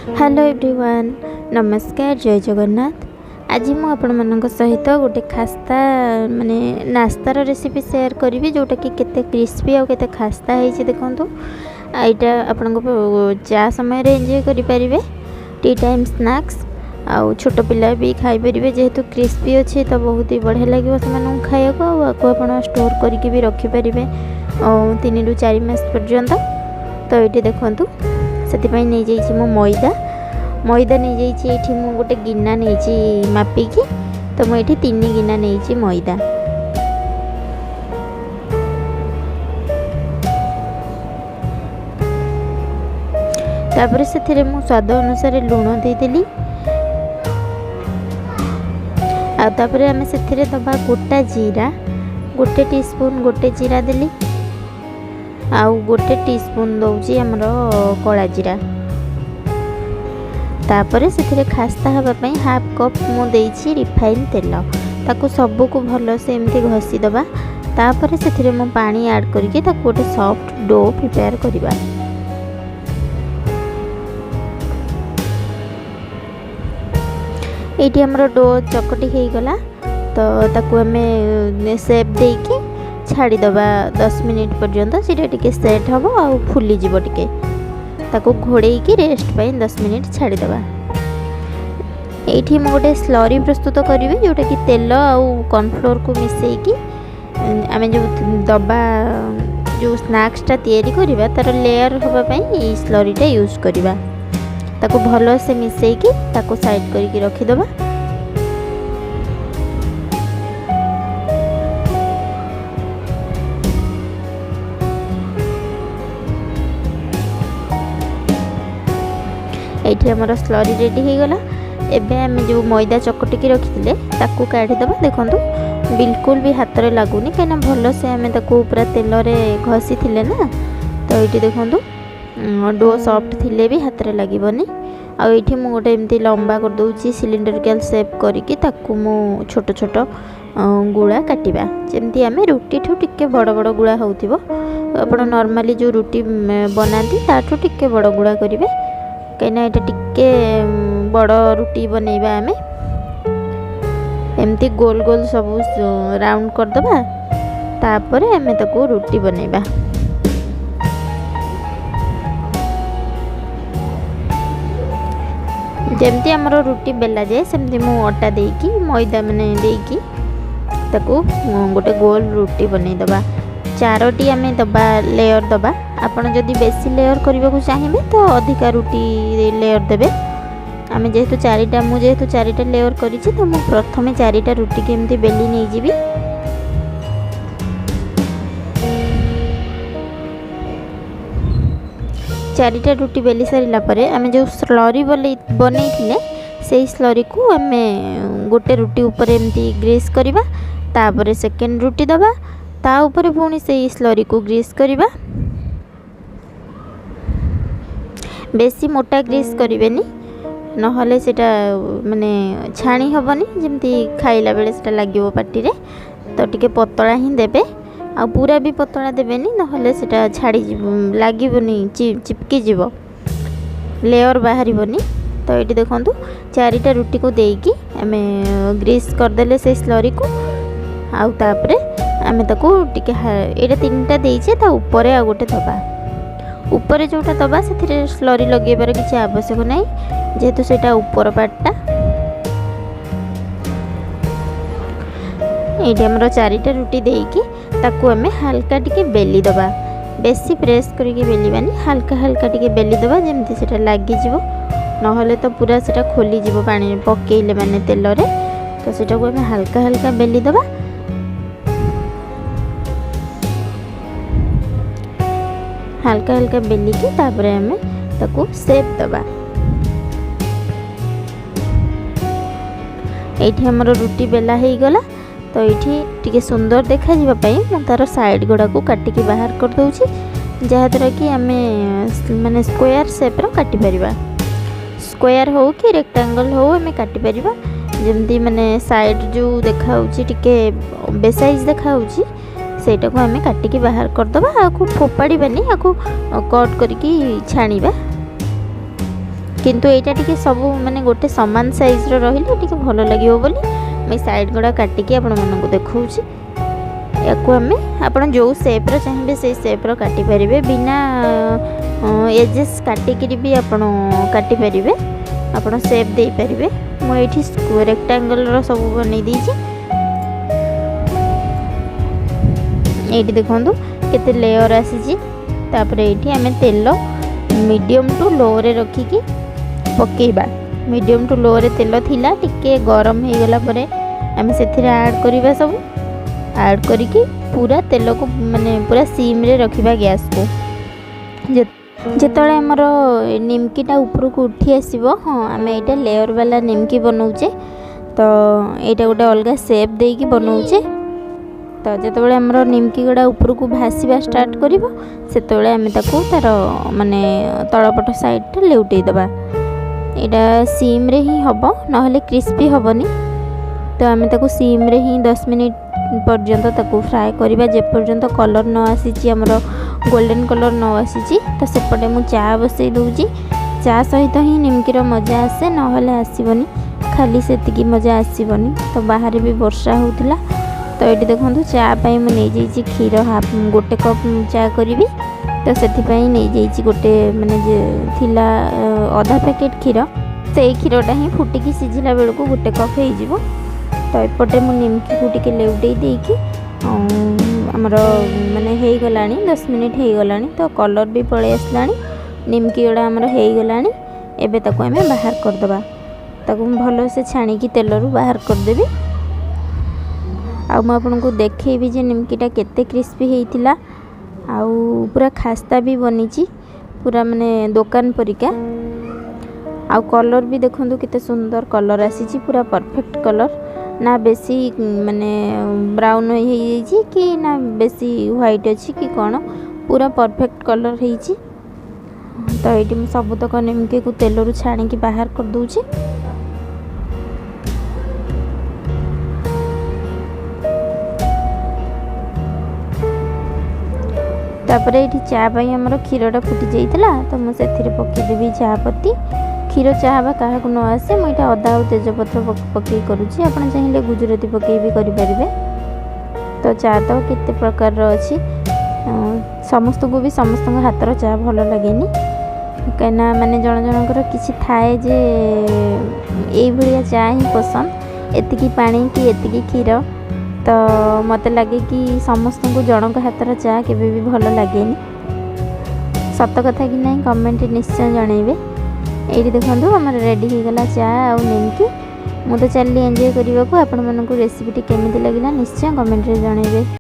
Hello everyone, नमस्कार, जय जगन्नाथ। आज मु आपण सहित गोटे खास्ता माने नास्तार रेसिपी शेयर करी जोटा कि केते क्रिस्पी और केते खास्ता है। देखो यहाँ आपण चा समय एंजॉय करें, टी टाइम स्नैक्स आउ छोट पिला भी खाईपर जेहेतु क्रिस्पी अच्छे तो बहुत ही बढ़िया लगे से खाया आपको आप स्टोर करके भी रखिपारे 3 ରୁ 4 मास पर्यंत। तो ये देखु से नहीं जाइए मो मैदा नहीं जाइए मु गोटे गिना नहीं मापिकी, तो मुझे 3 गिना नहीं मैदा। तापर से मु स्वाद अनुसार लुण देदेली आपर आम से दबा गोटा जीरा, गोटे टीस्पून गोटे जीरा देली आउ गोटे टीस्पून दौची आमर कला जीरा। तापर से खास्ता हाँपाई हाफ कप मुझे रिफाइन तेल ताकू सबू को भल से एमती घसी दबा। तापर से मु पानी ऐड करके गोटे सॉफ्ट डो प्रिपेयर करवा। ये आमर डो चकटी हो गला, तो ताकू आम सेप देकी छाड़ीदबा 10 मिनिट पर्यंत सीटा टिके सेट हम आ फुली जीव टिके ताकू घोड़े की रेस्ट पाई 10 मिनिट छाड़ीदबा। ये गोटे स्लरी प्रस्तुत करी जोटा कि तेल आउ कॉर्नफ्लोर को मिसेकी आम जो दबा जो स्नैक्सटा तैयारी करवा तार लेयर होगापाई स्लरीटा यूज करवा। ताकू भल से मिसेकी ताकू साइड करके रखीदबा। ये आमर स्लरी रेडी हो गला। एबे आम जो मैदा चकटिकी रखी ताकू काढ़ीदबा। देखो बिल्कुल भी हाथ में लगुनि कहीं भल से आम पूरा तेल घसी थे ना, तो ये देखो डो सॉफ्ट थिले भी हाथ में लगनी। आठी मु गोटे एमती लंबा कर दूची सिलिंडरिकल शेप करके ताकू मु छोट छोट गुड़ा काटिबा। जमती आम रुटी ठू टिके बड़ बड़ गुड़ा होउथिबो। आप नॉर्मली जो रुटी बनाती ताठू टिके बड़ गुड़ा करेंगे कहीं ये टिके बड़ रुटी बनैबा। आम एमती गोल गोल सब राउंड करदबा। तापर आम ताकू रुटी बनैबा। जमती आमर रुटी बेला जाए सेमती मु अटा देकी मैदा माने देकी ताकू गोटे गोल रुटी बनैदबा। 4टी आम दबा लेयर दबा। आपन जदि बेसी लेयर करने को चाहिए तो अधिका रुटी लेयर देबे। आम जेहेतु 4टा मुझे 4टा लेयर करी तो मु प्रथमे 4टा रुटी के एमती बेली नहीं जीवी। चारिटा रुटी बेली सारा पर आम जो स्लरी बनै से स्लरी को आम गोटे रुटी ऊपर एमती ग्रीस करवा। तापर सेकेंड रुटी दबा ता ऊपर पुणी से स्लरी को ग्रीस करवा। बेसी मोटा ग्रीस करेनि नहले सेटा माने छाणी हेनी जमती खाइला बेले सेटा लागिवो पाटी रे। तो टिके पतला ही देबे आ पूरा भी पतला देबेनी नहले सेटा छाड़ी लागीबनी चिपकी जीव लेयर बाहरीबनी। तो ये देखो 4टा रुटी को देकी आम ग्रीस करदेले से स्लरी को आउ तापरे आम ताकू टिके ये 3टा देइछे ता ऊपर आ गोटे दबा। ऊपर जोटा दबा से स्लरी लगेबार किसी आवश्यक नहीं जेहेतु सेटा ऊपर पार्टटा। ये आमर 4टा रुटी देकी ताकू आम हल्का टिके बेली दबा। बेसी प्रेस करके बेलिबानी, हल्का हल्का टिके बेली दबा जमती सेटा लागी जीवो नहले तो पूरा सेटा खोली जीवो पानी पकेइले माने तेल रे। तो सेटा को आम हल्का हल्का बेली दबा। हल्का हल्का बेलिकी तापर आम ताकू शेप दबा। ये आमर रुटी बेला हो गला। तो ये टिके सुंदर देखा जावाई मु तार साइड गुड़ा को काटिकी बाहर कर दूची जहाँद्वारा कि आम माने स्क्वायर शेप्र काटी परिबा। स्क्वायर हो कि रेक्टांगल हो आम काटी परिबा। जमती माने साइड जो देखा टिके बेसाइज देखा सेटा को आम काटिकी बाहर करदबा। आपको फोपाड़बानी आपको कट करके छाणीबा। किंतु एटा टिके सब माने गोटे समान साइज रो रहिले टिके भलो लागियो बोली मैं साइड गुड़ा काटिकी आपण मन देखौछि। याकू आमे आपण जो शेप रो चाहिए से शेप रो काटी परिबे बिना एजेस काटिकी भी आपण काटी परिबे आपण शेप दे परिबे। मो एठी रेक्टेंगल रो सब बनै दीची। एठी देखंतु केते लेयर आसीची। तापरे एठी आमे तेल मीडियम टू लो रे रखिकी पकेइबा। मीडियम टू लो रे तेल थिला टिके गरम हे गला परे आमे सेथिरे ऐड करिबा सब ऐड करिकी पूरा तेल को माने पूरा सिम रे रखिबा गैस को। जेतळे हमर निमकीटा ऊपर को उठी आसीबो हाँ आमे एटा लेयर वाला निमकी बनाउचे तो एटा गोटे अलगा शेप देकी बनाउचे। तो जेतବେଳେ हमर निमकी गुड़ा ऊपर को भासीबा स्टार्ट करिवो सेतବେଳେ आमे ताको तार माने तळपट साइड रे लेउटेई दबा। एटा सिम रे ही हबो नहले क्रिस्पी हबनी। तो आमे ताको सिम रे ही 10 मिनिट पर्यंत ताको फ्राए करिबा जे पर्यंत कलर न आसीची हमर गोल्डन कलर न आसीची। तो सेपटे मु चा बसई दउची। चा सहित ही निमकीर मजा आसे नहले आसीबनी खाली सेतिकी मजा आसीबनी। तो बाहर भी वर्षा होउतिला तो ये देखो चा पाई मु नहीं जाइए क्षीर हाफ गोटे कप चा करी। तो से नहीं जाइए गोटे माने थिला अधा पैकेट क्षीर से क्षीरटा ही फुटिकी सिझिला बेलू गोटे कप हो। तो एपटे मु निमकी को टिके लेउटे देकी आमर माने हो गला 10 मिनिट हो गला। तो कलर भी पलि आसला निमकी गुड़ा आमर हो गला। एबे ताको आमे बाहर करदबा। ताको भल से छाणिकी तेलरू बाहर करदेबी। आ मु आपनको देखैबी जे निमकीटा केते क्रिस्पी हेइतिला आउ पूरा खास्ता भी बनीची पूरा माने दुकान परिका। आ कलर भी देखंतु केते सुंदर कलर आसीची पूरा परफेक्ट कलर ना बेसी माने ब्राउन हो जाइए कि ना बेसी व्हाइट अच्छी कि कौन पूरा परफेक्ट कलर होइची। तो ये मुझे सबुतक निमकी को तेलरू छाणी बाहर कर दूची। तापर ये चा पाई हमर क्षीरटा फुटी जाइतिला तो मुझे पकईदेवी चा पत्ती क्षीर चाहबा क्या न आसे मुझे अदा और तेजपत्र पकई करुँची। आप चाहिए गुजराती पकई भी करें। तो चा तो केते प्रकार अच्छी समस्त को भी समस्त हाथर चा भल लगे कहीं माने जन जनकर किसी थाए जे ये चा ही पसंद एतिकी पानी कि एतिकी क्षीर। तो मत लगे कि समस्त को जनक हाथर चा केबे भी भल लगे। सत कथा कि नहीं कमेंट निश्चय जनइबे। ये देखो आमर रेडी हो गला चा आ निमकी। मु तो चली एंजॉय करने को। आपण मानक रेसिपीटी केमिति लगिला निश्चय कमेंट रे जनइबे।